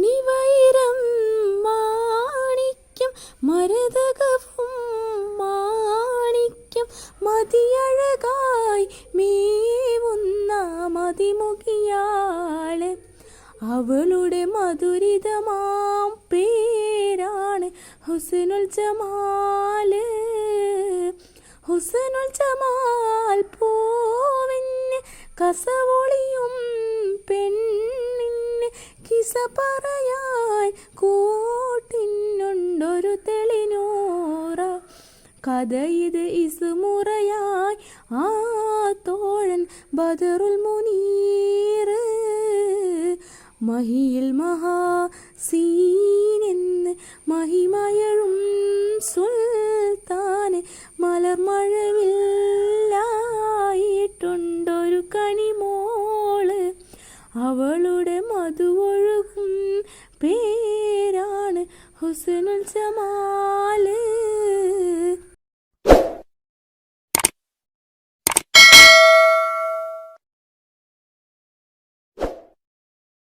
മണിവൈരം മാണിക്യം മരതകവും മാണിക്യം മതിയഴകായി മേവുന്ന മതിമുഖിയാള്. അവളുടെ മധുരിതമാം പേരാണ് ഹുസ്നുൽ ജമാല്. ഹുസ്നുൽ ജമാൽ പൂവിന് കസവൊളിയും പെണ്ണിന് കിസ പറയാൻ കൂട്ടിനുണ്ടൊരു തെളിനൂറ. കഥ ഇത് ഇസുമുറയായി ആ തോഴൻ ബദറുൽ മുനീർ. മഹിയിൽ മഹാസീനെന്ന് മഹിമയഴും സുൽത്താന് മലർമഴവില്ലായിട്ടുണ്ടൊരു കണിമോള്. അവളുടെ മധുവൊഴുകും പേരാണ് ഹുസ്നുൽ ജമാൽ.